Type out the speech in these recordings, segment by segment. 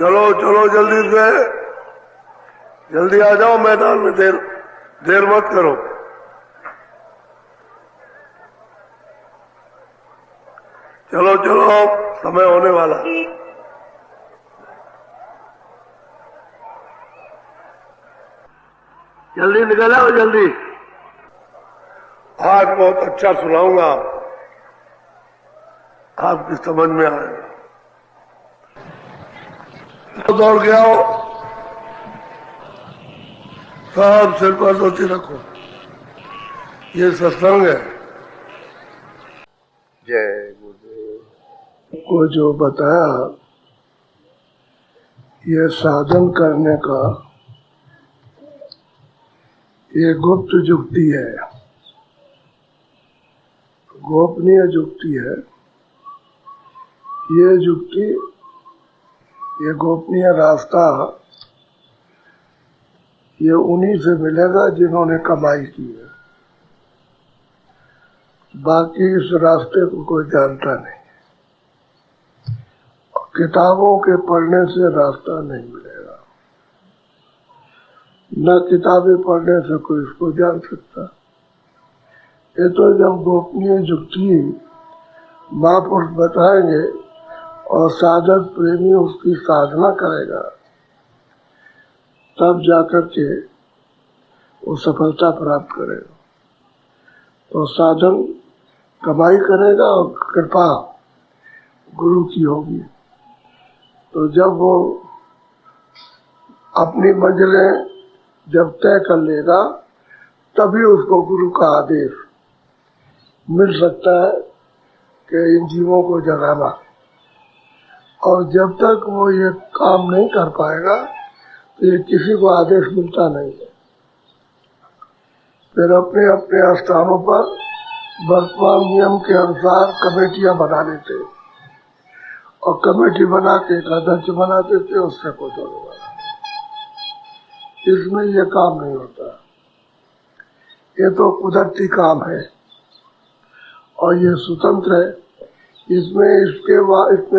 चलो चलो जल्दी से, जल्दी आ जाओ मैदान में, देर मत करो। चलो चलो, समय होने वाला। जल्दी निकल आओ, जल्दी। आज बहुत अच्छा सुनाऊंगा, आपकी समझ में आएगा। तो दौड़ के आओ, सब सिर पर धोती रखो, ये सत्संग है। जय गुरुदेव को जो बताया, ये साधन करने का ये गुप्त युक्ति है, गोपनीय युक्ति है। ये युक्ति, ये गोपनीय रास्ता, ये उन्हीं से मिलेगा जिन्होंने कमाई की है। बाकी इस रास्ते को कोई जानता नहीं। किताबों के पढ़ने से रास्ता नहीं मिलेगा, न किताबें पढ़ने से कोई इसको जान सकता। ये तो जब गोपनीय युक्ति महापुरुष बताएंगे और साधक प्रेमी उसकी साधना करेगा, तब जाकर के वो सफलता प्राप्त करेगा। तो साधन कमाई करेगा और कृपा गुरु की होगी। तो जब वो अपनी मंजिलें जब तय कर लेगा, तभी उसको गुरु का आदेश मिल सकता है कि इन जीवों को जगाना। और जब तक वो ये काम नहीं कर पाएगा, तो ये किसी को आदेश मिलता नहीं है। फिर अपने अपने स्थानों पर वर्तमान नियम के अनुसार कमेटियां बना लेते और कमेटी बना के एक अध्यक्ष बना देते, उससे कुछ होने वाला। इसमें ये काम नहीं होता, ये तो कुदरती काम है और ये स्वतंत्र है। इसमें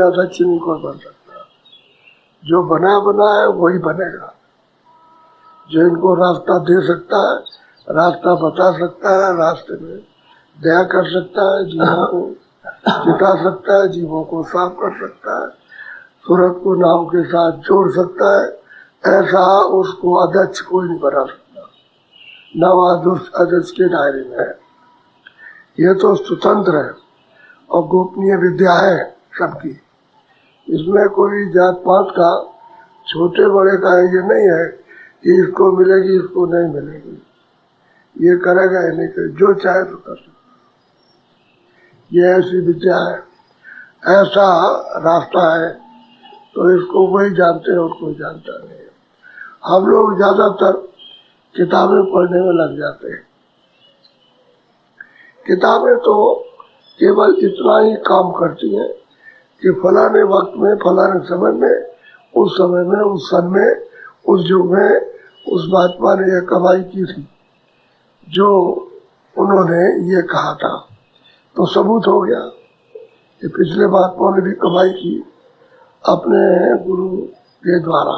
अध्यक्ष नहीं कोई बन सकता। जो बना है वही बनेगा। जो इनको रास्ता दे सकता है, रास्ता बता सकता है, रास्ते में दया कर सकता है, जीवों को जिता सकता है, जीवों को साफ कर सकता है, सूरत को नाव के साथ जोड़ सकता है, ऐसा उसको अध्यक्ष कोई नहीं बना सकता। नव अध्यक्ष के दायरे में है। ये तो स्वतंत्र है और गोपनीय विद्या है सबकी। इसमें कोई जात पात का, छोटे बड़े का ये नहीं है कि इसको मिलेगी इसको नहीं मिलेगी, ये करेगा या नहीं करेगा, जो चाहे तो कर सकता। ये ऐसी विद्या है, ऐसा रास्ता है, तो इसको वही जानते हैं और कोई जानता नहीं है। हम लोग ज्यादातर किताबें पढ़ने में लग जाते हैं। किताबें तो केवल इतना ही काम करती हैं कि फलाने वक्त में, फलाने समय में, उस समय में, उस सन में, उस युग में उस महात्मा ने यह कमाई की थी जो उन्होंने ये कहा था, तो सबूत हो गया कि पिछले महात्माओं ने भी कमाई की अपने गुरु के द्वारा।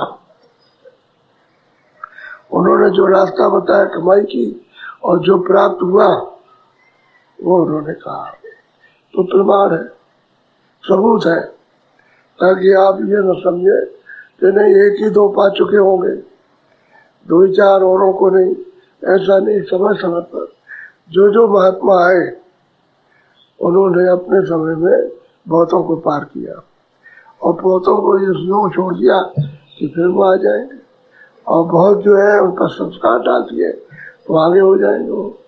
उन्होंने जो रास्ता बताया कमाई की, और जो प्राप्त हुआ वो उन्होंने कहा, तो प्रमाण है, सबूत है, ताकि आप ये न समझे कि नहीं एक ही दो पा चुके होंगे, दो ही चार औरों को नहीं। ऐसा नहीं, समय समय पर जो महात्मा आए उन्होंने अपने समय में बहुतों को पार किया और बहुतों को ये यूं छोड़ दिया कि फिर वो आ जाएंगे, और बहुत जो है उनका संस्कार डाल दिए तो आगे हो जाएंगे। वो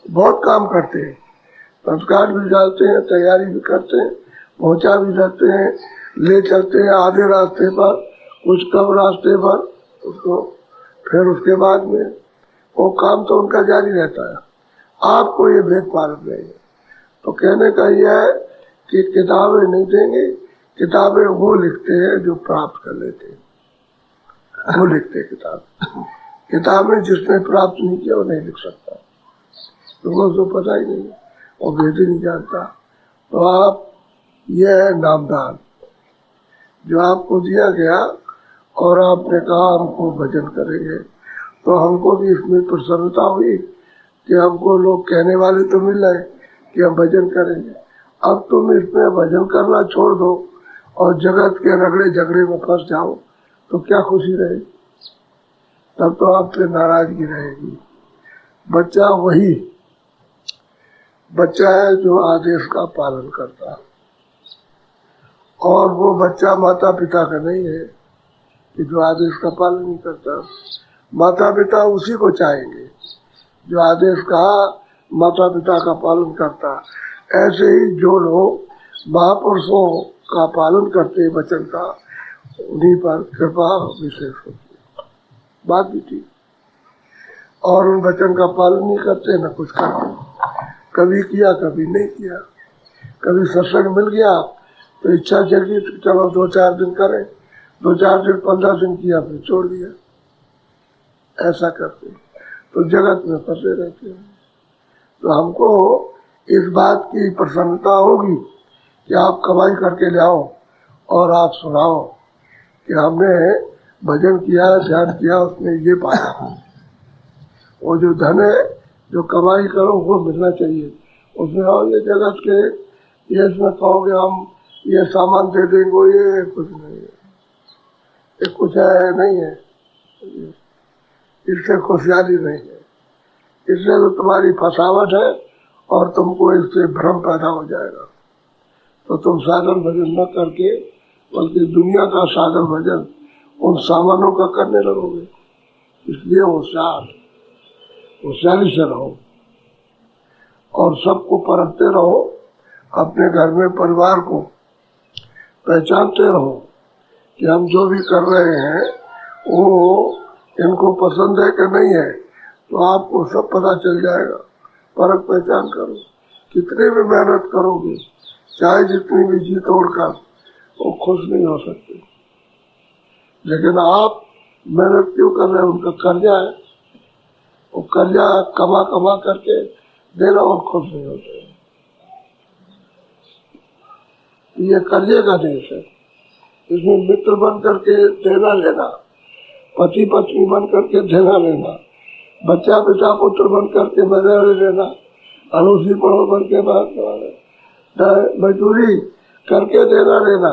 बहुत काम करते हैं, संस्कार भी डालते हैं, तैयारी भी करते हैं, पहुंचा भी जाते हैं, ले चलते हैं आधे रास्ते पर, कुछ कम रास्ते पर उसको, फिर उसके बाद में वो काम तो उनका जारी रहता है। आपको ये भेद पालन नहीं है। तो कहने का यह है कि किताबें नहीं देंगे, किताबें वो लिखते हैं जो प्राप्त कर लेते हैं, वो लिखते हैं किताबें जिसने प्राप्त नहीं किया वो नहीं लिख सकता, लोगों को पता ही नहीं और वेद ही नहीं जानता। तो आप, यह है नामदान जो आपको दिया गया, और आपने कहा हमको भजन करेंगे, तो हमको भी इसमें प्रसन्नता हुई कि हमको लोग कहने वाले तो मिल रहे कि हम भजन करेंगे। अब तुम इसमें भजन करना छोड़ दो और जगत के रगड़े झगड़े में फंस जाओ तो क्या खुशी रहेगी? तब तो आपसे नाराजगी रहेगी। बच्चा वही बच्चा है जो आदेश का पालन करता है, और वो बच्चा माता पिता का नहीं है कि जो आदेश का पालन नहीं करता। माता पिता उसी को चाहेंगे जो आदेश का माता पिता का पालन करता। ऐसे ही जो लोग महापुरुषों का पालन करते वचन का, उन्हीं पर कृपा विशेष होती है। बात भी ठीक। और उन वचन का पालन नहीं करते, न कुछ करते, कभी किया कभी नहीं किया। कभी सत्संग मिल गया तो इच्छा जगी तो चलो 2-4 दिन करें, 2-4 दिन 15 दिन किया फिर छोड़ दिया। ऐसा करते तो जगत में फंसे रहते हैं। तो हमको इस बात की प्रसन्नता होगी कि आप कमाई करके ले आओ और आप सुनाओ कि हमने भजन किया, ध्यान किया, उसमें ये पाया। वो जो धन है जो कमाई करो वो मिलना चाहिए उसमें। और ये जगत के ये इसमें कहोगे हम ये सामान दे देंगे, ये कुछ नहीं है, ये कुछ है नहीं है, इससे खुशहाली नहीं है। इससे तो तुम्हारी फसावट है और तुमको इससे भ्रम पैदा हो जाएगा। तो तुम साधन भजन न करके बल्कि दुनिया का साधन भजन उन सामानों का करने लगोगे। इसलिए होशियारी से रहो और सबको परखते रहो, अपने घर में परिवार को पहचानते रहो कि हम जो भी कर रहे हैं वो इनको पसंद है कि नहीं है। तो आपको सब पता चल जाएगा। परख पहचान करो, कितनी भी मेहनत करोगे, चाहे जितनी भी जी तोड़कर, वो खुश नहीं हो सकते। लेकिन आप मेहनत क्यों कर रहे हैं? उनका कर्जा है, वो कर्जा कमा कमा करके देना और खुश नहीं होते। ये कर्जे का देश है, इसमें मित्र बन करके देना लेना, पति पत्नी बन करके देना लेना, बच्चा पिता पुत्र बन करके मजा लेना, अड़ोसी पड़ोस बन के मजदूरी करके देना लेना,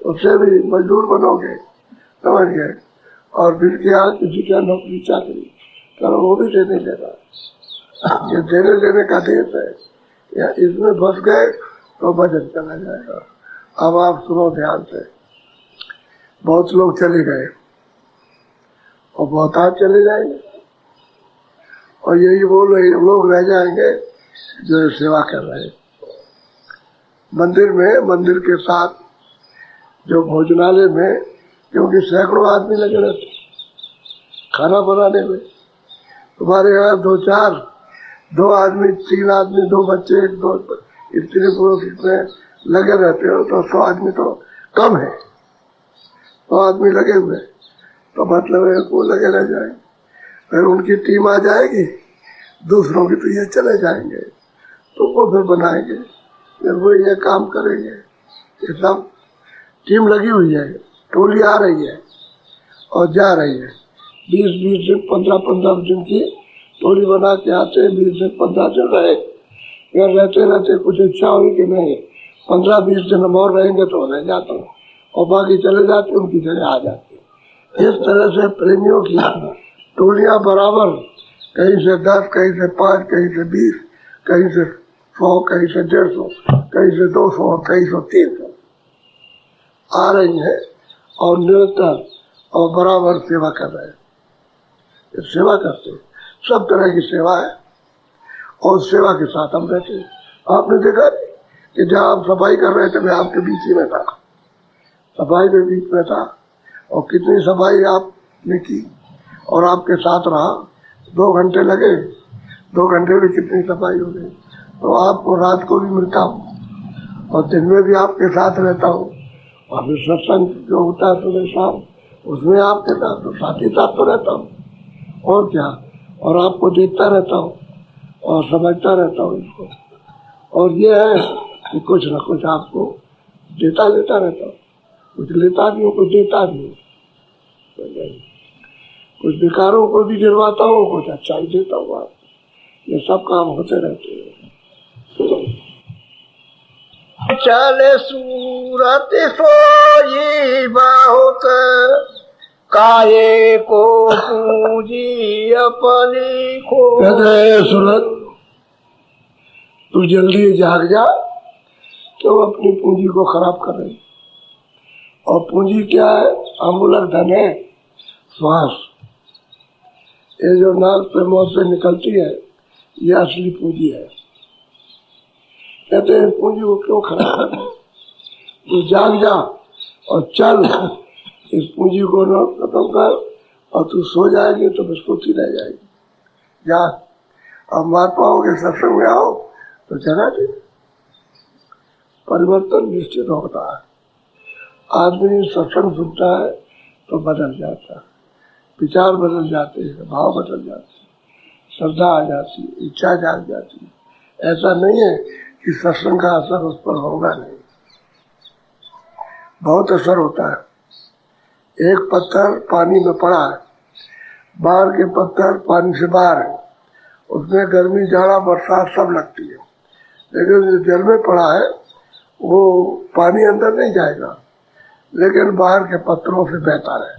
उससे भी मजदूर बनोगे, समझ गए। और फिर क्या किसी का नौकरी चाकरी करो, वो भी देने लेना। ये देने लेने का देश है। या इसमें फंस गए तो भजन चला जाएगा। अब आप सुनो ध्यान से। बहुत लोग चले गए और बहुत आज चले जाएंगे, और यही वो लोग रह जाएंगे जो सेवा कर रहे हैं मंदिर में, मंदिर के साथ जो भोजनालय में, क्योंकि सैकड़ों आदमी लगे रहते खाना बनाने में। तुम्हारे यहाँ 2 आदमी, 3 आदमी, 2 बच्चे, 2 स्त्री पुरुष में लगे रहते हो तो 100 आदमी तो कम है। 100 आदमी लगे हुए तो मतलब है वो लगे रह जाएंगे। फिर उनकी टीम आ जाएगी, दूसरों की तो ये चले जाएंगे, तो वो फिर बनाएंगे, फिर वो ये काम करेंगे। ये सब टीम लगी हुई है, टोली आ रही है और जा रही है। 20-20 दिन, 15-15 दिन की टोली बना के आते हैं। 20 दिन 15 दिन रहे, फिर रहते रहते कुछ इच्छा हुई कि नहीं 15-20 दिन हम और रहेंगे तो रह जाते हैं, और बाकी चले जाते, उनकी जगह आ जाते हैं। इस तरह से प्रेमियों की टोलियां बराबर, कहीं से 10, कहीं से 5, कहीं से 20, कहीं से 100, कहीं से 150, कहीं से 200, कहीं से 300 आ रही है और निरंतर और बराबर सेवा कर रहे हैं। सेवा करते हैं, सब तरह की सेवा है और सेवा के साथ हम रहते हैं। आपने देखा कि जब आप सफाई कर रहे थे मैं आपके बीच ही में था, सफाई के बीच में था, और कितनी सफाई आपने की और आपके साथ रहा। 2 घंटे लगे, 2 घंटे में कितनी सफाई हो गई। तो आपको रात को भी मिलता हूँ और दिन में भी आपके साथ रहता हूँ, और फिर सत्संग जो होता है सुबह शाम उसमें आपके साथ तो साथ ही साथ तो रहता हूँ, और क्या। और आपको देखता रहता हूँ और समझता रहता हूँ इसको। और ये है कि कुछ न कुछ आपको देता रहता हूँ, कुछ लेता भी हूँ, कुछ देता भी हूँ। कुछ विकारों को भी गिरवाता हूँ, कुछ अच्छा ही देता हूँ आप। ये सब काम होते रहते हैं। चले सूरत सोई बहुत, काये को पूजी अपनी खो। कहते सूरत तू जल्दी जाग जा, क्यों अपनी पूंजी को खराब कर रही। और पूंजी क्या है? अमूलक धन है, श्वास। ये जो नाक पे मुंह से निकलती है, ये असली पूंजी है। कहते हैं पूंजी को क्यों खराब कर रहे? तू जाग जा और चल, इस पूंजी को न खत्म कर, और तू सो जाएगी तो बिस्कुटी रह जाएगी। जा, अब महात्माओं के सत्संग में आओ तो जगह दे। परिवर्तन निश्चित होता है। आदमी सत्संग सुनता है तो बदल जाता है, विचार बदल जाते हैं, भाव बदल जाते हैं, श्रद्धा आ जाती है, इच्छा जाग जाती है। ऐसा नहीं है कि सत्संग का असर उस पर होगा नहीं, बहुत असर होता है। एक पत्थर पानी में पड़ा है, बाहर के पत्थर पानी से बाहर है, उसमें गर्मी जाड़ा बरसात सब लगती है, लेकिन जो जल में पड़ा है वो पानी अंदर नहीं जाएगा, लेकिन बाहर के पत्थरों से बहता रहे।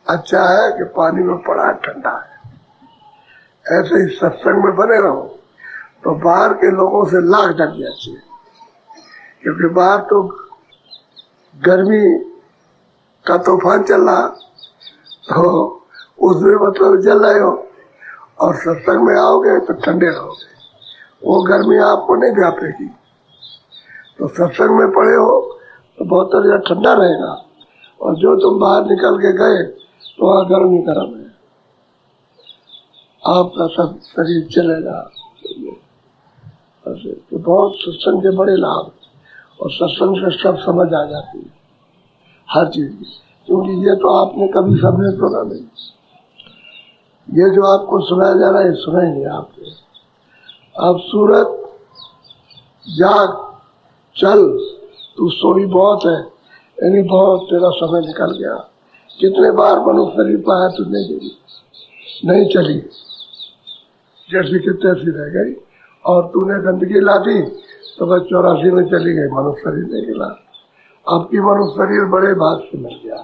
अच्छा है कि पानी में पड़ा है, ठंडा है। ऐसे ही सत्संग में बने रहो तो बाहर के लोगों से लाख डर जाती है, क्योंकि बाहर तो गर्मी का तूफान चल रहा, तो उसमें मतलब जल रहे हो, और सत्संग में आओगे तो ठंडे रहोगे, वो गर्मी आपको नहीं व्यापेगी। तो सत्संग में पड़े हो तो बहुत तरह ठंडा रहेगा, और जो तुम बाहर निकल के गए तो वहाँ गर्मी गर्म है, आपका सब शरीर चलेगा। तो बहुत सत्संग के बड़े लाभ, और सत्संग से सब समझ आ जाती है हर चीज की, क्योंकि ये तो आपने कभी सबने सुना नहीं। ये जो आपको सुनाया जा रहा है सुना ही नहीं आपने। अब सूरत जाग, चल, तू सोई बहुत है, यानी बहुत तेरा समय निकल गया। कितने बार मनुष्य शरीर पाया तू नहीं चली, जैसी की तैसी रह गई, और तूने गंदगी ला दी तो बस 84 में चली गई, मनुष्य शरीर नहीं मिला। आपकी मनुष्य शरीर बड़े भाग से मिल गया।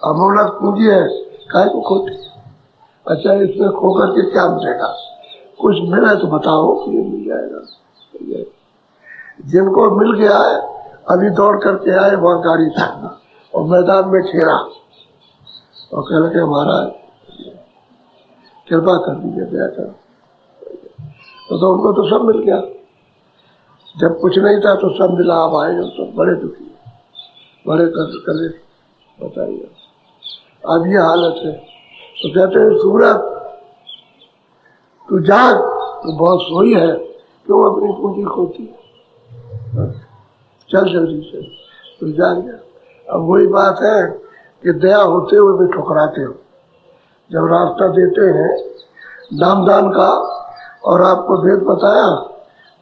अमूलक पूंजी है, काहे को खोती। अच्छा, इसमें खो करके क्या मिलेगा? कुछ मिले तो बताओ कि ये मिल जाएगा। जिनको मिल गया है अभी दौड़ करके आए, वहां गाड़ी था और मैदान में घेरा और कह लगे महाराज कृपा कर दीजिए, दया कर। तो उनको तो सब मिल गया, जब कुछ नहीं था तो सब मिला। अब आए तो बड़े दुखी, बड़े कले, बताइए अब ये हालत है। तो कहते हैं सूरत तू जाग, तो बहुत सोई है, क्यों अपनी पूंजी खोती है? चल जल्दी से, तू जाग जा। अब वही बात है कि दया होते हुए भी ठुकराते हो। जब रास्ता देते हैं नामदान का और आपको भेद बताया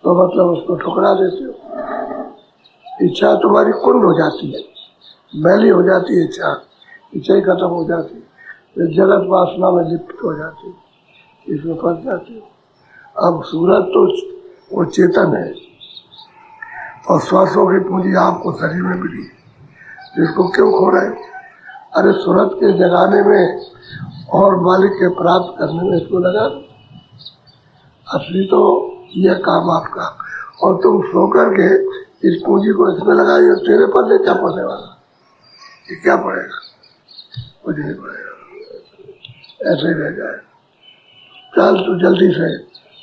तो मतलब उसको ठुकरा देते हो। इच्छा तुम्हारी कुंड हो जाती है, मैली हो जाती है, इच्छा ही खत्म हो जाती है, जगत वासना में लिप्त हो जाती है, इसमें फंस जाती है। अब सूरत तो वो चेतन है, और श्वासों की पूंजी आपको शरीर में मिली, इसको क्यों खो रहे? अरे सूरत के जगाने में और मालिक के प्राप्त करने में इसको लगा। असली तो यह काम आपका, और तुम सो करके इस पूंजी को इसमें लगाई, तेरे पल्ले क्या पड़ने वाला? ये क्या पड़ेगा? कुछ नहीं पड़ेगा, ऐसे ही रह जाए। चल तू जल्दी से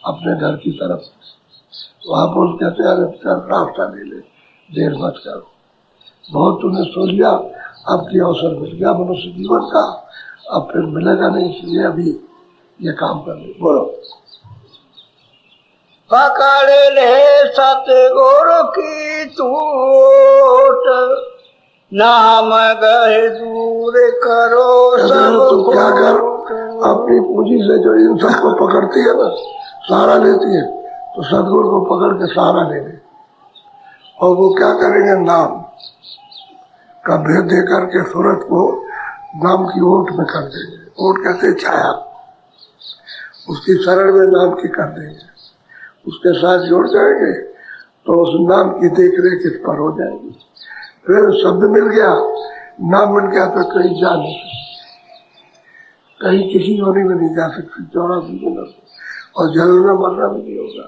अपने घर की तरफ। वहां पर कहते हैं चल रास्ता ले ले, देर मत करो, बहुत तूने सो लिया, अब की अवसर मिल गया मनुष्य जीवन का, अब फिर मिलेगा नहीं, इसलिए अभी ये काम कर ले। बोलो। पकड़ ले सतगुरु की टूट, नाम गए दूर करो सब। तो क्या कर, अपनी पूंजी से जो इन सबको पकड़ती है ना, सहारा लेती है, तो सदगुरु को पकड़ के सहारा ले ले। और वो क्या करेंगे? नाम का भेद दे करके सूरत को नाम की ओट में कर देंगे। ओट कहते हैं छाया, उसकी शरण में नाम की कर देंगे, उसके साथ जुड़ जाएंगे तो उस नाम की देख रेख इस पर हो जाएगी। फिर शब्द मिल गया, नाम मिल गया तो कहीं जा नहीं सकते, कहीं किसी होने में नहीं जा सकती 84 मिनट, और जलना मरना भी नहीं होगा,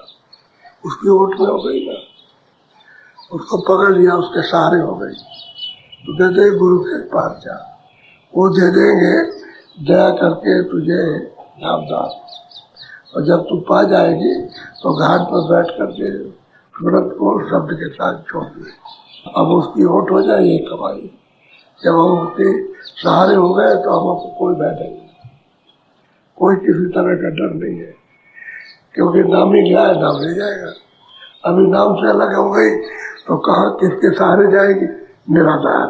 उसकी ओट में हो गई ना, उसको पकड़ लिया, उसके सहारे हो गई। तो कहते गुरु के पास जा, वो दे देंगे दया करके तुझे नामदान, और जब तू पा जाएगी तो घाट पर बैठ करके सूरत को शब्द के साथ छोड़ दे। अब उसकी ओट हो जाए ये कमाई। जब हम उसके सहारे हो गए तो हमको कोई बैठ नहीं, कोई किसी तरह का डर नहीं है, क्योंकि नाम ही गया है, नाम ले जाएगा। अभी नाम से अलग हो गई तो कहाँ किसके सहारे जाएगी? निराधार,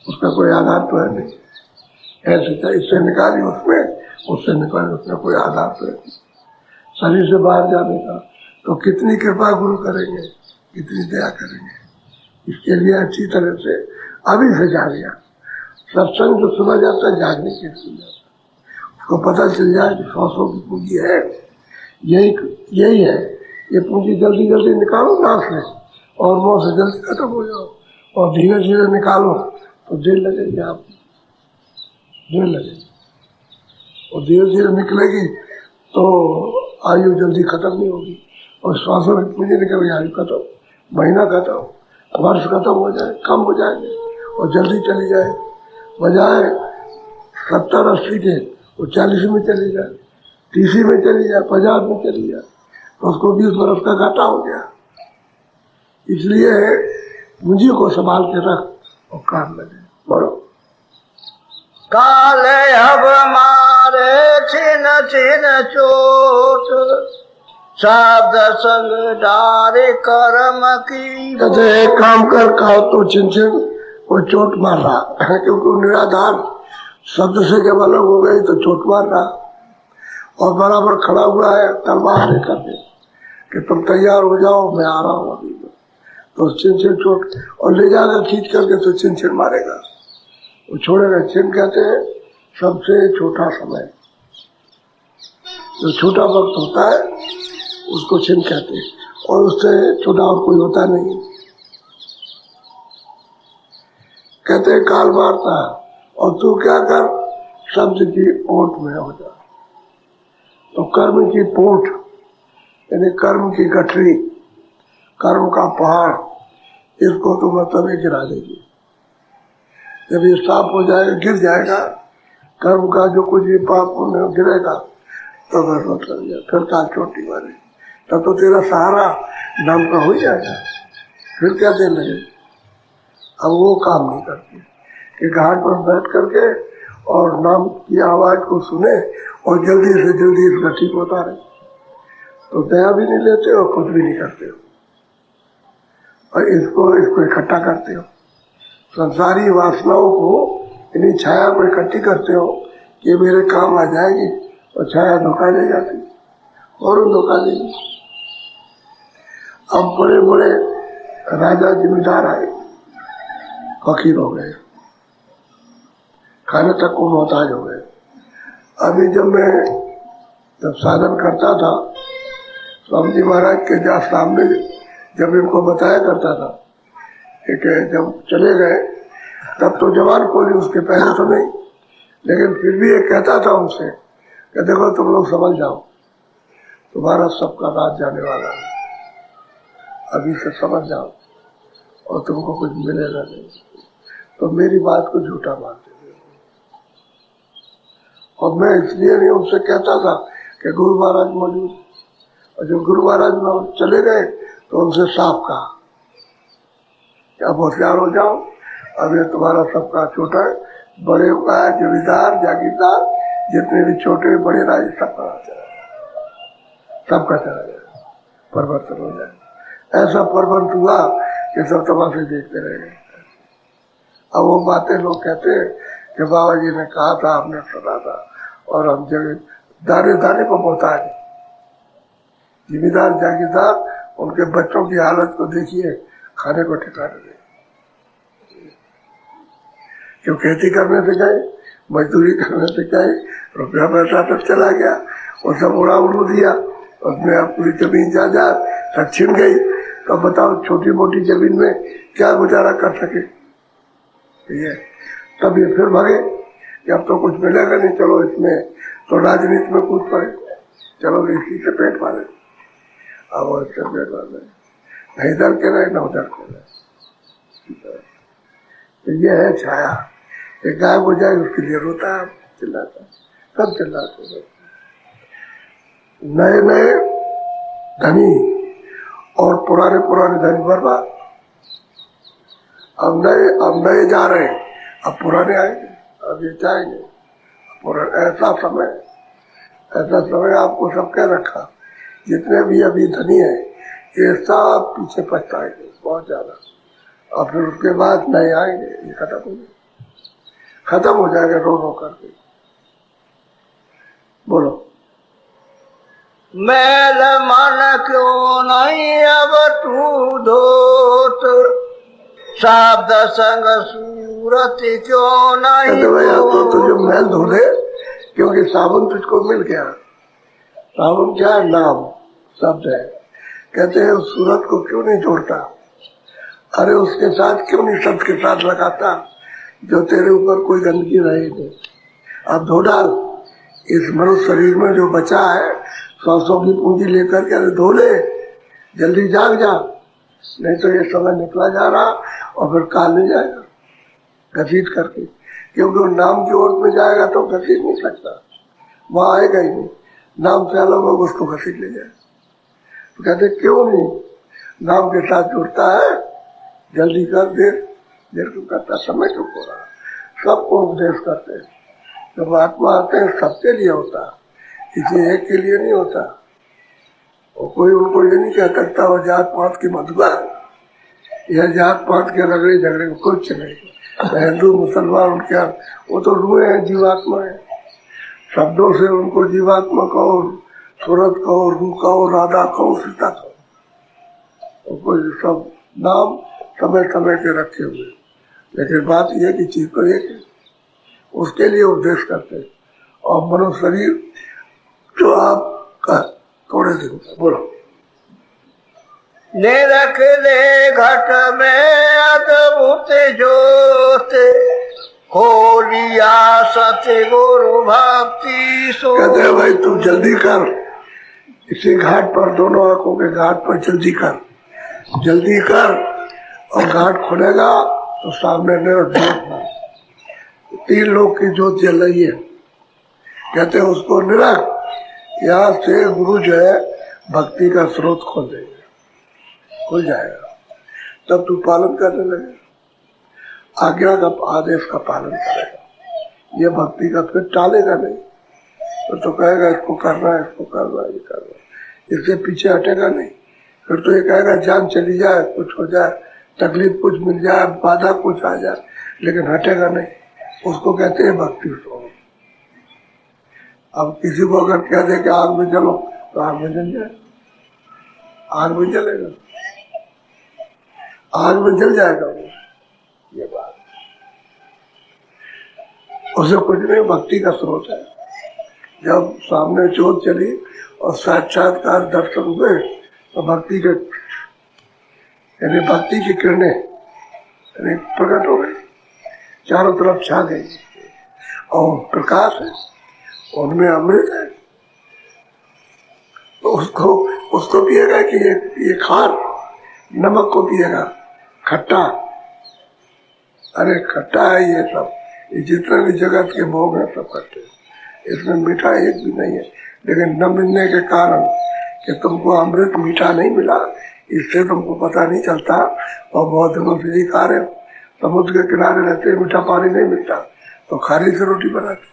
उसका कोई आधार तो है नहीं। ऐसे इससे निकाली उसमें, उससे निकाली उसमें, कोई आधार तो है नहीं। शरीर से बाहर जाने का तो कितनी कृपा गुरु करेंगे, कितनी दया करेंगे। इसके लिए अच्छी तरह से अभी से जागिया। सत्संग जो सुना जाता है जागने के सुना जाता है, उसको पता चल जाए कि 100 की पूंजी है, यही है। ये पूंजी जल्दी जल्दी निकालो नाक से, और मुंह से जल्दी खत्म हो जाओ, और धीरे धीरे निकालो तो देर लगेगी, आप देर लगेगी, और धीरे धीरे निकलेगी तो आयु जल्दी खत्म नहीं होगी। और श्वासों में पूंजी निकल गई, आयु खत्म, महीना खत्म, वर्ष खत्म हो जाए, कम हो जाएंगे और जल्दी चली जाए। बजाय 70-80 के वो 40 में चली जाए, 30 में चली जाए, 50 में चली जाए, तो उसको 20 बरस का घाटा हो गया। इसलिए पूंजी को संभाल के रख और काम लगे। बोलो। काले अब मारे छिन छिन चोट, शब्द संग डारे कर्म की। कहते एक काम कर, खाओ तो छिन छिन वो चोट मार रहा, क्योंकि निराधार शब्द से जब अलग हो गई तो चोट मार रहा, और बराबर खड़ा हुआ है तलवार लेकर के कि तुम तैयार हो जाओ, मैं आ रहा हूँ अभी। तो छिन छिन चोट, और ले जाकर खींच करके तो छिन छिन मारेगा, वो छोड़ेगा। छिन कहते हैं सबसे छोटा समय, जो छोटा वक्त होता है उसको छिन कहते हैं, और उससे छोटा और कोई होता नहीं। कहते हैं काल मारता है, और तू क्या कर, शब्द की ओट में हो जा। तो कर्म की पोट यानी कर्म की गठरी, कर्म का पहाड़, इसको तो मतलब ही गिरा देगी। जब ये साफ हो जाएगा, गिर जाएगा, कर्म का जो कुछ भी पाप पुण्य गिरेगा तो बस मतलब जाए, फिर काल चोटी मारे, तब तो तेरा सहारा नाम का हो जाएगा, फिर क्या देर लगे। अब वो काम नहीं करती कि घाट पर बैठ करके और नाम की आवाज को सुने और जल्दी से जल्दी इस गठी को उतारे, तो दया भी नहीं लेते और कुछ भी नहीं करते हो, और इसको इकट्ठा करते हो। संसारी वासनाओं को, इन्हीं छाया को इकट्ठी करते हो कि मेरे काम आ जाएगी, और छाया धोखा ले जाती और धोखा देगी। अब बड़े बड़े राजा जिम्मेदार आए, फकीर हो गए, खाने तक को मोहताज हो गए। अभी जब साधन करता था, स्वामी जी महाराज के सामने जब इनको बताया करता था कि जब चले गए तब तो जवान कोली, उसके पहले तो नहीं, लेकिन फिर भी ये कहता था उनसे कि देखो तुम लोग समझ जाओ, तुम्हारा सबका राज जाने वाला है, अभी से समझ जाओ, और तुमको कुछ मिलेगा नहीं, तो मेरी बात को झूठा मानते थे। और मैं इसलिए नहीं उनसे कहता था कि गुरु महाराज मौजूद, और जब गुरु महाराज चले गए तो उनसे साफ कहा कि अब होशियार हो जाओ, अब ये तुम्हारा सबका छोटा है, बड़े हुआ है, जमींदार जागीरदार जितने भी छोटे बड़े राज सबका चला जाए, परिवर्तन हो जाए। ऐसा परिवर्तन हुआ कि सब तमाशे देखते रहे। अब वो बातें लोग कहते हैं कि बाबा जी ने कहा था, हमने सुना था, और हम जगह दाने दाने को मोहताज। जिम्मेदार जागीरदार उनके बच्चों की हालत को देखिए, खाने को ठिकाने नहीं। क्यों खेती करने से गए, मजदूरी करने से गए, रुपया पैसा तक चला गया, वो सब उड़ा उड़ दिया, उसमें अब पूरी जमीन जायदाद सब छिन गई। तो बताओ छोटी मोटी जमीन में क्या गुजारा कर सके। ये तब ये फिर भागे कि अब तो कुछ मिलेगा नहीं, चलो इसमें तो राजनीति में कूद पड़े, चलो इसी से पेट पाले। अब वो इससे पेट पाले, नहीं इधर के रहे न उधर के रहे। तो ये है छाया, एक गायब हो जाए उसके लिए रोता है, चिल्लाता है, सब चिल्लाते। नए नए धनी और पुराने पुराने धनी बर्बाद। अब नए जा रहे हैं, अब पुराने आएंगे, अब ये जाएंगे। ऐसा समय आपको सब कह रखा, जितने भी अभी धनी है ये सब पीछे पछताएंगे बहुत ज्यादा, और फिर उसके बाद नए आएंगे, ये खत्म हो जाएगा रो रो करके। बोलो, मैल मन क्यों नहीं अब तू धोत, शब्द संग सूरत क्यों नहीं तो तुझे मैल धो दे, क्योंकि साबुन तुझको मिल गया। साबुन क्या है? नाम शब्द है। कहते हैं उस सूरत को क्यों नहीं जोड़ता, अरे उसके साथ क्यों नहीं शब्द के साथ लगाता, जो तेरे ऊपर कोई गंदगी रहे नहीं। अब धो डाल, इस मनुष्य शरीर में जो बचा है 100 की पूंजी लेकर के, अरे धो ले, जल्दी जाग जा, नहीं तो ये समय निकला जा रहा और फिर काल नहीं जाएगा घसीट करके, क्योंकि वो नाम की ओर में जाएगा तो घसीट नहीं सकता, वहां आएगा ही नहीं, नाम से अलग होगा उसको घसीट ले जाए। तो कहते क्यों नहीं नाम के साथ जुड़ता है, जल्दी कर, देर क्यों करता, समय क्यों हो रहा। सबको उपदेश करते हैं, जब आत्मा आते हैं सबके लिए होता, किसी एक के लिए नहीं होता। और कोई उनको ये नहीं कह सकता वो जात पात की मधुआ है, यह जात पात के रगड़े झगड़े को कुछ नहीं। हिंदू मुसलमान उनके वो तो रूहे हैं, जीवात्मा है, शब्दों से उनको जीवात्मा कहो, सूरत कहो, रूह कहो, राधा कहो, सीता कहो, कोई सब नाम समय समय के रखे हुए। लेकिन बात यह कि चीज को एक उसके लिए उपदेश करते हैं। और मनुष्य शरीर जो आपका थोड़े दिन का, बोलो, निरख ले घट में अद्भुत ज्योत, खोलिया सत्य गुरु भक्ति सो। कहते हैं भाई तू जल्दी कर, इसी घाट पर, दोनों आंखों के घाट पर जल्दी कर, और घाट खुलेगा तो सामने निरख 3 लोग की जोत जल रही है। कहते हैं उसको निरख, यहाँ से गुरु जो है भक्ति का स्रोत खोल देंगे, खुल जाएगा, तब तू पालन करने लगे, आज्ञा का आदेश का पालन करेगा। ये भक्ति का फिर टालेगा नहीं, तो कहेगा इसको करना है, इसको करना है, ये करना है, इससे पीछे हटेगा नहीं। फिर तो ये कहेगा जान चली जाए, कुछ हो जाए, तकलीफ कुछ मिल जाए, बाधा कुछ आ जाए, लेकिन हटेगा नहीं। उसको कहते हैं भक्ति। अब किसी को अगर कह दे कि आग में जलो, तो आग में जल जाए, आग में जलेगा, आग में जल जाएगा वो। ये बात उसे कुछ नहीं, भक्ति का स्रोत है। जब सामने जोत चली और साक्षात्कार दर्शन हुए तो भक्ति के, यानी भक्ति की किरणें यानी प्रकट हो गई, चारों तरफ छा गई, और प्रकाश है, उनमें अमृत है। तो उसको पिएगा कि ये खार, नमक को पिएगा, खट्टा, अरे खट्टा है ये सब, ये जितने भी जगत के भोग है सब खट्टे, इसमें मीठा एक भी नहीं है। लेकिन न मिलने के कारण कि तुमको अमृत मीठा नहीं मिला, इससे तुमको पता नहीं चलता। और बहुत दिनों से ही खा रहे हो, समुद्र के किनारे रहते मीठा पानी नहीं मिलता, तो खारे से रोटी बनाते,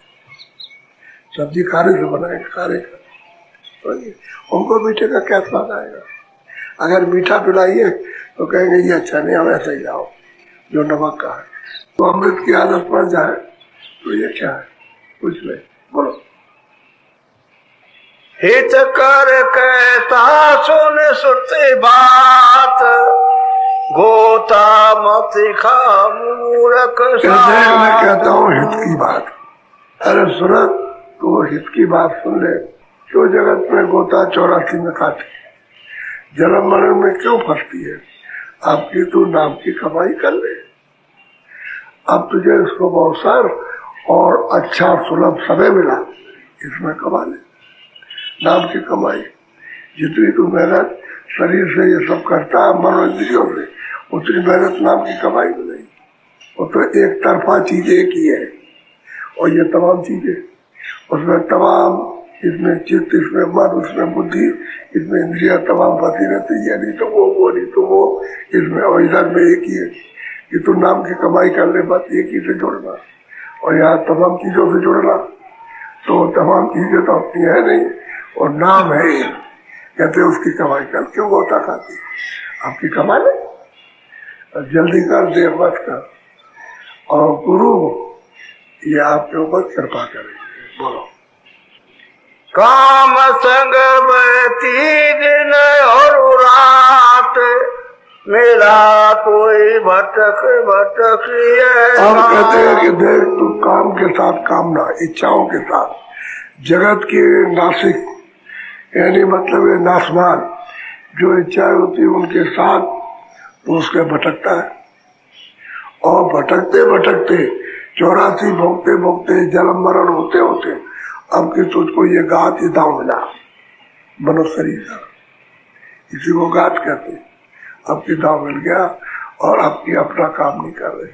सब्जी खारे से बनाएंगे, खारे का, तो उनको मीठे का क्या स्वाद आएगा। अगर मीठा पिलाइए तो कहेंगे ये अच्छा नहीं, हम ऐसा ही जाओ जो नमक का है। तो अमृत की आदत पड़ जाए तो ये क्या है, कुछ नहीं। बोलो, हित कर कहता सुन सुनते बात, गोता मत खा मूरख मैं कहता हूँ हित की बात। अरे सूरत, तो हित की बात सुन ले। क्यों जगत में गोता 84 में खाती, जन्म मरण में क्यों फंसती है? आपकी तू नाम की कमाई कर ले। अब तुझे शुभ अवसर और अच्छा सुलभ समय मिला, इसमें कमा ले नाम की कमाई। जितनी तू मेहनत शरीर से ये सब करता है मन और इंद्रियों से, उतनी मेहनत नाम की कमाई में नहीं। वो तो एक तरफा चीज एक ही है, और ये तमाम चीजें उसमें तमाम, इसमें चित्त, इसमें मन, उसमें बुद्धि, इसमें इंद्रिया तमाम फंसी रहती है। नहीं तो वो नहीं तो वो, इसमें और इधर में एक ही है कि तू नाम की कमाई कर ले, बस एक ही से जुड़ना। और यहाँ तमाम चीजों से जुड़ना, तो तमाम चीजें तो अपनी है नहीं, और नाम है एक। कहते उसकी कमाई कर, क्यों गोता खाती? आपकी कमा ले, जल्दी कर, देर मत कर। और गुरु ये आपके ऊपर कृपा करेंगे। बोलो। काम संग बहती दिन और रात, मेरा कोई भटक भटक। हम कहते हैं कि देख तू काम के साथ कामना, इच्छाओं के साथ, जगत के नासिक यानी मतलब ये नासमान जो इच्छाएं होती है उनके साथ तो उसके भटकता है। और भटकते भटकते 84 भोगते भोगते जन्म मरण होते होते अब कि तुझको ये गात ये दाव मिला मनुष्य शरीर का, इसी को गात कहते। अब की दाव मिल गया और अब की अपना काम नहीं कर रहे,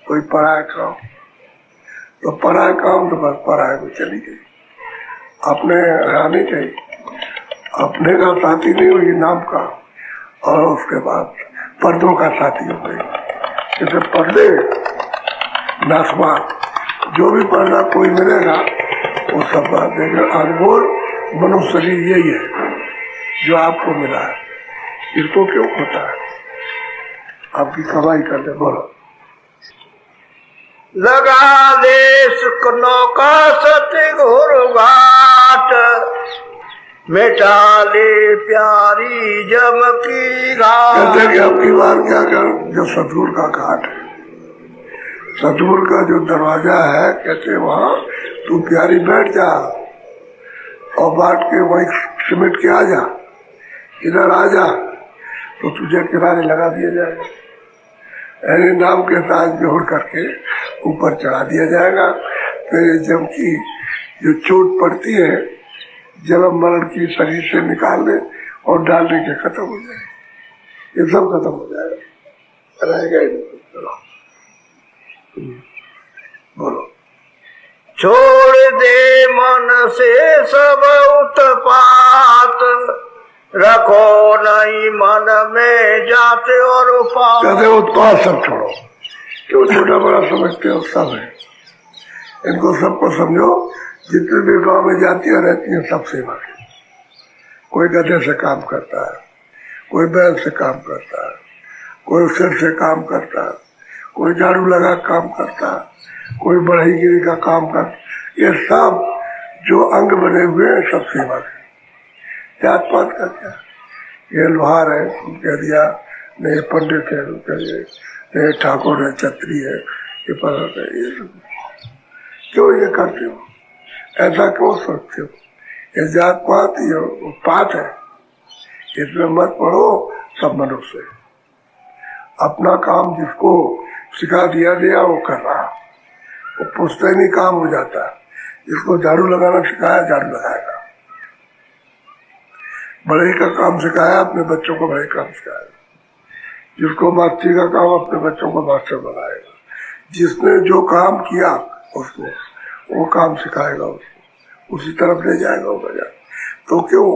कोई पराया काम, तो पराया काम तो बस पराया को चली गई, अपने रहने चाहिए। अपने का साथी नहीं हुई नाम का, और उसके बाद पर्दों का साथी हो गई। जैसे पर्दे नासमान, जो भी पर्दा कोई मिलेगा वो सब बात देगा। अनमोल मनुष्य शरीर यही है जो आपको मिला है, इसको क्यों होता है? आपकी कमाई कर दे। बोलो। लगा देश नौका सत्य घोर घाट, मिटा ले प्यारी जम की घाट। कहते कि आपकी बार क्या कर, जो सतगुर का घाट है, सतगुर का जो दरवाजा है, कहते वहाँ तू प्यारी बैठ जा और बाट के वही सिमट के आ जा, इधर आ जा, तो तुझे किनारे लगा दिया जाएगा। यानी नाम के साथ जोड़ करके ऊपर चढ़ा दिया जाएगा। फिर जब की जो चोट पड़ती है जन्म मरण की शरीर से निकालने और डालने के खत्म हो जाए, ये सब खत्म हो जाएगा, रहेगा ही नहीं। बोलो। छोड़ दे मन से सब उत्पात, रखो नहीं मन में जाते और पात। कहते उत्पात सब छोड़ो, क्यों छोटा बड़ा समझते हो? सब है, इनको सबको समझो। जितने भी गांव में जातियां रहती हैं सब सेवा के, कोई गधे से काम करता है, कोई बैल से काम करता है, कोई सिर से काम करता है, कोई झाड़ू लगा काम करता है, कोई बढ़ईगिरी का काम करता। ये सब जो अंग बने हुए हैं सब सेवा के। जात पात का क्या, ये लोहार है कह दिया, नहीं पंडित है कह दिया, नहीं ठाकुर है, छत्री है, ये पता है, ये सब क्यों ये करते हो? ऐसा क्यों सोचते हो? ये जात पात ये उत्पात है, इसमें मत पढ़ो। सब मनुष्य है, अपना काम जिसको सिखा दिया गया वो कर रहा, वो पुश्तैनी काम हो जाता है। जिसको झाड़ू लगाना सिखाया झाड़ू लगाएगा, बढ़ई का काम सिखाया अपने बच्चों को बढ़ई काम सिखाएगा, जिसको मास्टरी का काम अपने बच्चों को मास्टर बनाएगा। जिसने जो काम किया उसको वो काम सिखाएगा, उसको उसी तरफ ले जाएगा वो बजा। तो क्यों,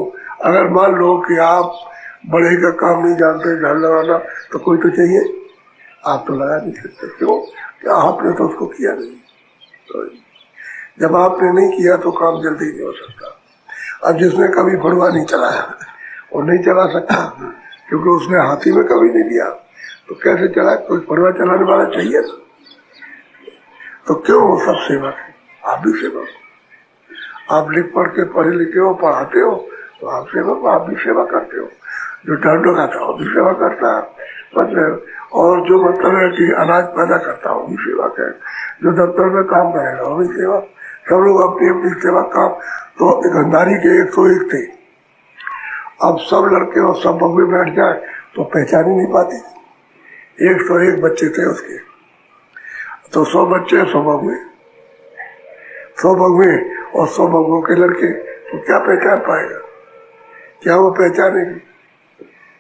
अगर मान लो कि आप बढ़ई का काम नहीं जानते झाड़ू लगाना, तो कोई तो चाहिए, आप तो लगा नहीं सकते। क्यों? कि आपने तो उसको किया नहीं। तो जब आपने नहीं किया तो काम जल्दी नहीं हो सकता। अब जिसने कभी फड़ुआ नहीं चलाया वो नहीं चला सकता, क्योंकि उसने हाथी में कभी नहीं लिया, तो कैसे चला? कोई फड़ुआ चलाने वाला चाहिए ना। तो क्यों वो सब सेवा है, आप भी सेवा हो। आप लिख पढ़ के पढ़े लिखे हो, पढ़ाते हो, तो आप सेवा को आप भी सेवा करते हो। जो डर लगाता हो भी सेवा करता है, मतलब और जो मतलब है कि अनाज पैदा करता हो भी सेवा करे, जो दफ्तर में काम करेगा वो भी सेवा। सब लोग अपनी अपनी सेवा काम। तो ईमानदारी के 101 थे। अब सब लड़के और सब बगुए बैठ जाए तो पहचान ही नहीं पाती। 101 बच्चे थे उसके, तो 100 बच्चे 100 बगुए, 100 बगुए और 100 बगुओं के लड़के, तो क्या पहचान पाएगा? क्या वो पहचानेगी?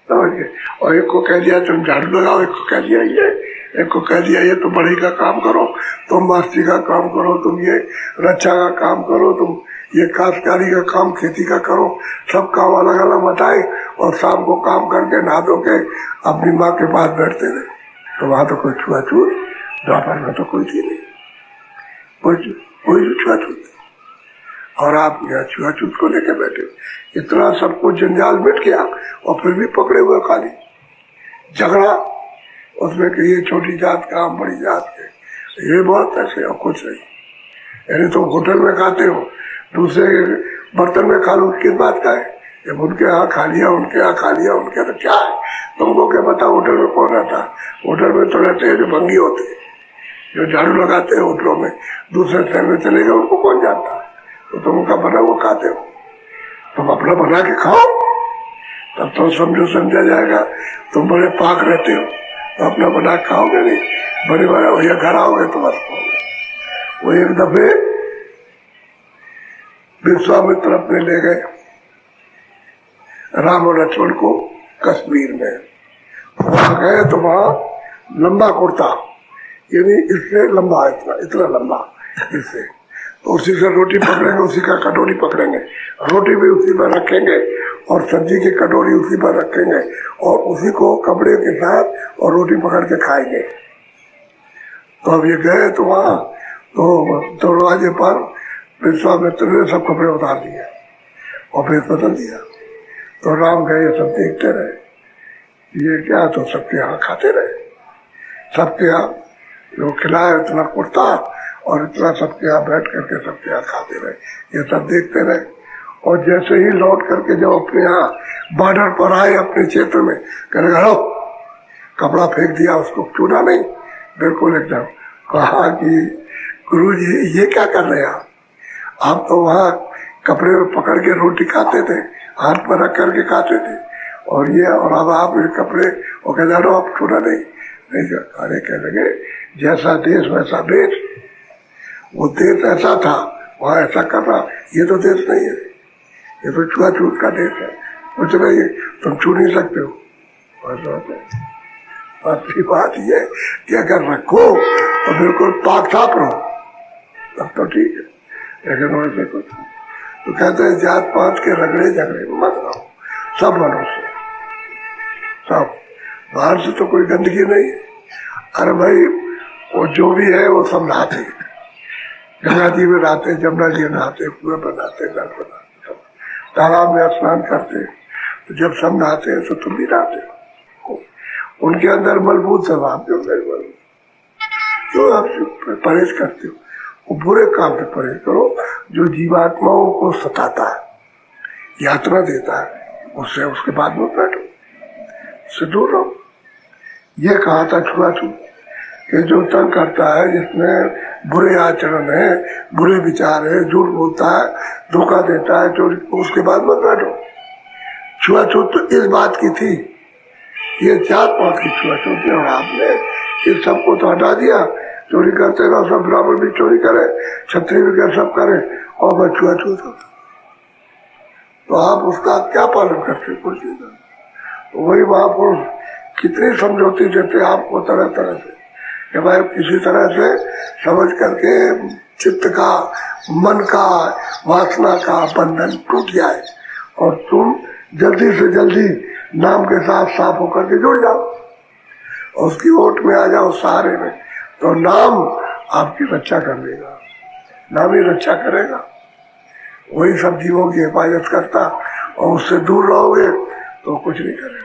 समझिए। और एक को कह दिया तुम झाड़ू लगाओ, एक को कह दिया ये, एक को कह दिया ये तुम बढ़ई का काम करो, तुम मास्टरी का काम करो, तुम ये रक्षा का काम करो, तुम ये काश्तकारी का काम खेती का करो। सब काम अलग अलग बताए और शाम को काम करके नहा धो के अपनी माँ के पास बैठते रहे। तो वहां तो कोई छुआछूत, द्वापर में तो कोई थी नहीं, कोई छुआछूत। और आप यहाँ छुआछूत को लेके बैठे, इतना सब कुछ जंजाल मिट गया और फिर भी पकड़े हुए खाली झगड़ा उसमें कि ये छोटी जात का हम बड़ी जात के, ये बहुत ऐसे और कुछ नहीं। यानी तो होटल में खाते हो, दूसरे बर्तन में खा लो, किस बात का है? जब उनके यहाँ खा लिया, उनके यहाँ खा लिया, उनके तो क्या है? तुमको क्या पता होटल में कौन रहता? होटल में तो रहते हैं जो भंगी होते हैं, जो झाड़ू लगाते हैं होटलों में, दूसरे शहर में चले गए, उनको कौन जानता? तो तुम उनका बना वो खाते हो, तुम अपना बना के खाओ, तब तो समझो समझा जाएगा तुम बड़े पाक रहते हो। तो अपना बना खाओगे नहीं, बड़े बड़े घर आओगे तो बस खाओगे। वो एक दफे विश्वामित्र अपने ले गए राम और लक्ष्मण को कश्मीर में। वहां गए तो वहां लंबा कुर्ता, यानी इससे लंबा, इतना लंबा, इससे तो उसी से रोटी पकड़ेंगे, उसी का कटोरी पकड़ेंगे, रोटी भी उसी पर रखेंगे और सब्जी की कटोरी उसी पर रखेंगे और उसी को कपड़े के साथ और रोटी पकड़ के खाएंगे। तो अब ये गए तो वहां तो दरवाजे पर विश्वामित्र ने सब कपड़े उतार दिए और फिर बदल दिया। तो राम गए, सब देखते रहे, ये क्या? तो सबके यहाँ खाते रहे, सबके यहाँ लोग खिलाए इतना कुर्ता और इतना सबके यहाँ बैठ करके सबके यहाँ खाते रहे, ये सब देखते रहे। और जैसे ही लौट करके जब अपने यहाँ बॉर्डर पर आए अपने क्षेत्र में, कहने लगा कपड़ा फेंक दिया, उसको छूना नहीं, बिल्कुल एकदम। कहा कि गुरुजी ये क्या कर रहे हैं आप तो वहाँ कपड़े में पकड़ के रोटी खाते थे, हाथ पर रख करके खाते थे, और ये और अब आप ये कपड़े, और कहते रहो आप छूना नहीं। अरे कह लगे जैसा देश वैसा देश, वो देश ऐसा था वहाँ ऐसा कर रहा, ये तो देश नहीं है, ये तो छुआछूत का देश है, कुछ नहीं, तुम छू नहीं सकते हो। असली बात ये कि अगर रखो तो बिल्कुल पाक साफ रहो तब तो ठीक है, लेकिन वैसे कुछ तो कहते हैं जात पात के रगड़े झगड़े मत रहो, सब मनुष्य सब, बाहर से तो कोई गंदगी नहीं। अरे भाई वो जो भी है वो सब नहाते, गंगा जी में नहाते, जमुना जी में नहाते, कुएं पर नहाते, नल पर नहाते, तालाब में स्नान करते। तो जब सब नहाते हैं तो तुम भी नहाते हो। उनके अंदर मलबूत स्वभाव क्यों आप परहेज करते हो? वो बुरे काम से परहेज करो जो जीवात्माओं को सताता है, यात्रा देता है, उससे उसके बाद में बैठो, उससे दूर रहो। ये कहा था छुआछूत कि जो तंग करता है, जिसमें बुरे आचरण है, बुरे विचार है, झूठ बोलता है, धोखा देता है, चोरी, उसके बाद मत बैठो। छुआछूत तो इस बात की थी, ये जात पात की छुआछूत थी, और आपने इस सबको तो हटा दिया। चोरी करते रहो, सब ब्राह्मण भी चोरी करे, क्षत्रिय भी करे, सब करे, और वह छुआछूत होता। तो आप उसका क्या पालन करते? कुछ नहीं करते। वही महापुरुष कितनी समझौती देते आपको तरह तरह से कि भाई किसी तरह से समझ करके चित्त का, मन का, वासना का बंधन टूट जाए और तुम जल्दी से जल्दी नाम के साथ साफ होकर के जुड़ जाओ और उसकी ओट में आ जाओ सहारे में, तो नाम आपकी रक्षा कर लेगा, नाम ही रक्षा करेगा। वही सब जीवों की हिफाजत करता, और उससे दूर रहोगे तो कुछ नहीं करेगा।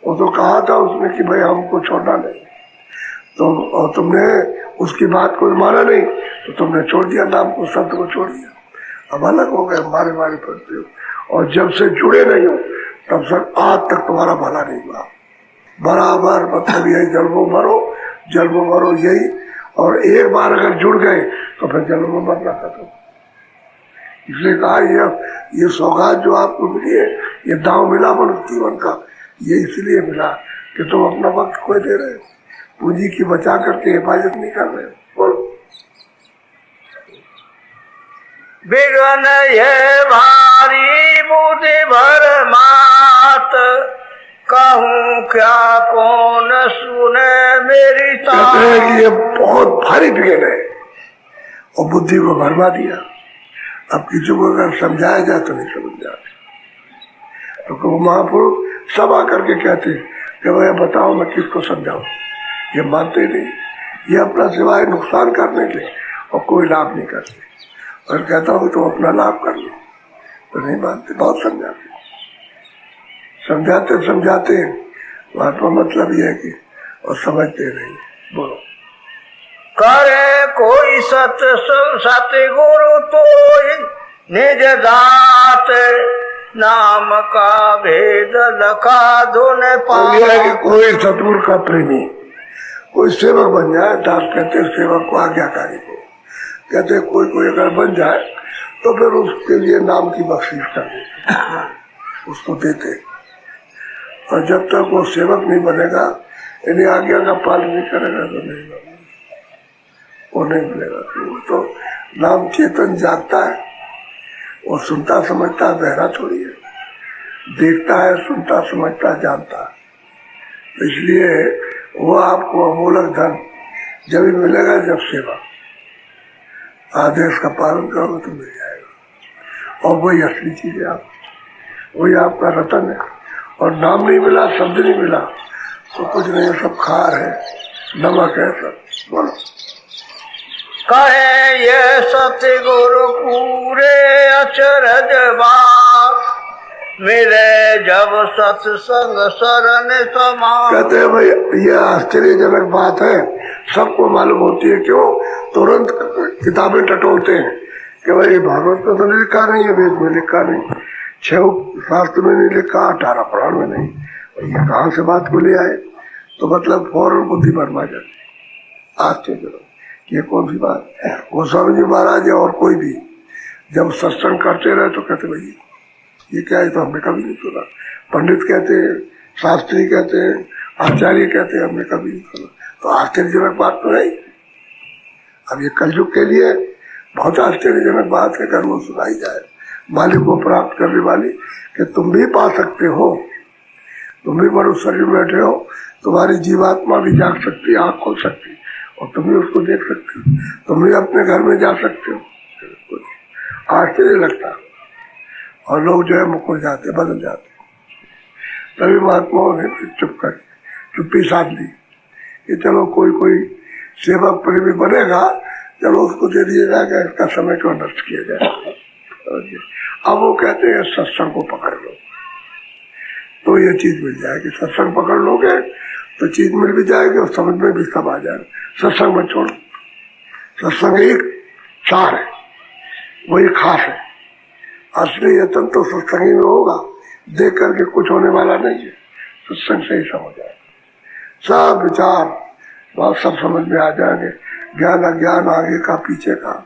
वो तो कहा था उसने कि भाई हमको छोड़ना नहीं, तो और तुमने उसकी बात को माना नहीं, तो तुमने छोड़ दिया, नाम को, शब्द को छोड़ दिया। अब अलग हो गए, मारे मारे पड़ते हो, और जब से जुड़े नहीं हो तब से आज तक तुम्हारा भला नहीं हुआ। बराबर मतलब यही जन्मों मरो यही। और एक बार अगर जुड़ गए तो फिर जन्मों मरना खत्म। इसलिए कहा ये सौगात जो आपको मिली है, ये दांव मिला मनुष्य जीवन का, ये इसलिए मिला कि तुम अपना वक्त खोए दे रहे हो, पूंजी की बचा करके हिफाजत नहीं कर रहे हो। बोलो। बिगन ये भारी बुद्धि भर मात, कहूँ क्या कौन सुने मेरी कहते हैं कि ये बहुत भारी बिगन है और बुद्धि को भरमा दिया। अब किसी को अगर समझाया जाए तो नहीं समझ जाते। तो महापुरुष सब आकर के कहते कि भैया बताओ मैं किसको समझाऊं, ये मानते नहीं, ये अपना सिवाय नुकसान करने के और कोई लाभ नहीं करते। और कहता हूँ तो अपना लाभ कर लो तो नहीं मानते। बहुत समझाते महात्मा मतलब ये है कि और समझते नहीं। बोलो। करे कोई सतगुरु तो निज दात, नाम का भेद लखा धुन पाया। कि कोई सतगुरु का प्रेमी, कोई सेवक बन जाए, दास कहते सेवक को, आज्ञाकारी को कहते। कोई अगर बन जाए तो फिर उसके लिए नाम की बख्शीश कर देते, उसको देते। और जब तक वो सेवक नहीं बनेगा, यानी आज्ञा का पालन नहीं करेगा तो नहीं बनेगा, वो नहीं मिलेगा। तो नाम चेतन जागता है, वो सुनता समझता बहरा थोड़ी है, देखता है, सुनता समझता जानता है। इसलिए वो आपको अमूलक धन जब भी मिलेगा जब सेवा आदेश का पालन करोगे तो मिल जाएगा। और वही असली चीज है, आप वही आपका रतन है। और नाम नहीं मिला, शब्द नहीं मिला तो कुछ नहीं, सब खार है, नमक है सब। बोलो। कहे ये सतगुरु पूरे अचरज बात, मिले जब सत्संग शरण समान। कहते हैं भाई ये आश्चर्यजनक बात है, सबको मालूम होती है। क्यों? तुरंत किताबें टटोलते हैं कि भाई भागवत में तो लिखा नहीं है, वेद में लिखा नहीं, 6 शास्त्र में नहीं लिखा, 18 पुराण में नहीं, ये कहाँ से बात को ले आए? तो मतलब फौरन बुद्धि भरमा जाती। आश्चर्य, ये कौन सी बात? गोस्वामी जी महाराज या और कोई भी जब सत्संग करते रहे तो कहते भाई ये क्या है, तो हमने कभी नहीं सुना। पंडित कहते हैं, शास्त्री कहते हैं, आचार्य कहते हैं, हमने कभी नहीं सुना। तो आश्चर्यजनक बात तो नहीं। अब ये कलयुग के लिए बहुत आश्चर्यजनक बात है, अगर वो सुनाई जाए मालिक को प्राप्त करने वाली, कि तुम भी पा सकते हो, तुम भी मनुष्य शरीर में बैठे हो, तुम्हारी जीवात्मा भी जाग सकती है, आँख खोल सकती है, और तुम भी उसको देख सकते हो, तुम भी अपने घर में जा सकते हो। आश्चर्य लगता। और लोग जो है मुकर जाते, बदल जाते। तभी महात्माओं ने चुप्पी साध ली कि चलो कोई सेवक प्रेमी बनेगा, चलो उसको दे दिया जाएगा, इसका समय क्यों नष्ट किया जाए। अब वो कहते हैं सत्संग को पकड़ लो तो ये चीज मिल जाएगी। सत्संग पकड़ लोगे तो चीज मिल भी जाएगी और समझ में भी सब आ जाएगा। सत्संग में छोड़ो, सत्संग एक सार है, वही खास है। असली यत्न तो सत्संगी में होगा, देख करके कुछ होने वाला नहीं है। सत्संग से ही समझ आएगा, सब विचार बात सब समझ में आ जाएंगे। ज्ञान अज्ञान आगे का पीछे का,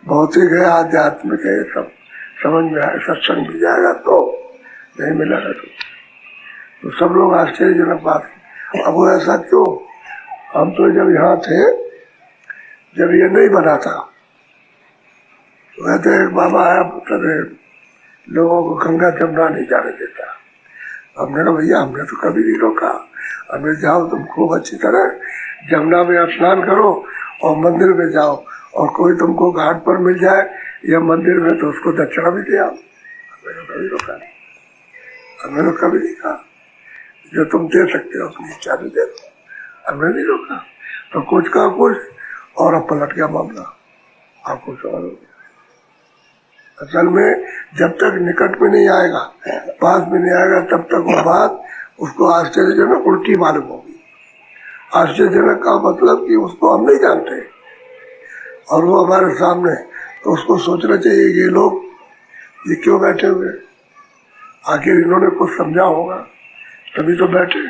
भौतिक है आध्यात्मिक है, सब समझ में आए। सत्संग मिल जाएगा तो, नहीं मिलेगा तो सब लोग आश्चर्यजनक बात है। अब वो ऐसा क्यों? हम तो जब यहाँ थे, जब ये नहीं बना था, कहते एक बाबा आया, पुत्र लोगों को गंगा जमुना नहीं जाने देता। हमने कहा भैया हमने तो कभी नहीं रोका, हमने जाओ तुम खूब अच्छी तरह जमुना में स्नान करो और मंदिर में जाओ, और कोई तुमको घाट पर मिल जाए या मंदिर में तो उसको दक्षिणा भी दे आओ। हमने तो कभी रोका नहीं, हमने तो कभी नहीं कहा जो तुम दे सकते हो अपनी इच्छा से दे दो, हमने नहीं रोका। तो कुछ का कुछ और अब पलट गया मामला, आप कुछ और हो गया। असल में जब तक निकट में नहीं आएगा, पास में नहीं आएगा, तब तक वो बात उसको आश्चर्यजनक उल्टी मालूम होगी। आश्चर्यजनक का मतलब कि उसको हम नहीं जानते और वो हमारे सामने, तो उसको सोचना चाहिए ये लोग ये क्यों बैठे हुए, आखिर इन्होंने कुछ समझा होगा तभी तो बैठे।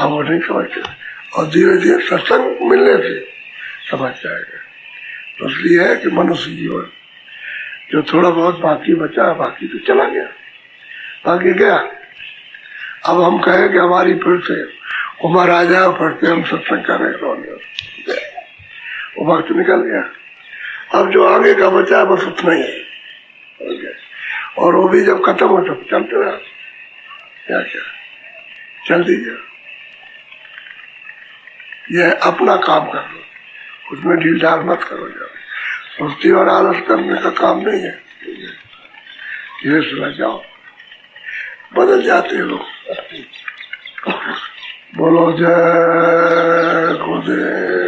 अब वो नहीं समझते, और धीरे धीरे सत्संग मिलने से समझ जाएगा। तो इसलिए है कि मनुष्य जीवन जो थोड़ा बहुत बाकी बचा, बाकी तो चला गया, बाकी गया। अब हम कहें कि हमारी फिर से उम्र आ जाए, फिर से हम सत्संग करें, वो वक्त निकल गया। अब जो आगे का बचा है बस उतना ही है, और वो भी जब खत्म हो तब चलते रहा, क्या क्या चल दीजिए। ये अपना काम कर लो, उसमें ढील ढाल मत करो। जाओ, सुस्ती और आलस करने का काम नहीं है, धीरे से जाओ, बदल जाते हैं लोग। बोलो जय गुरुदेव।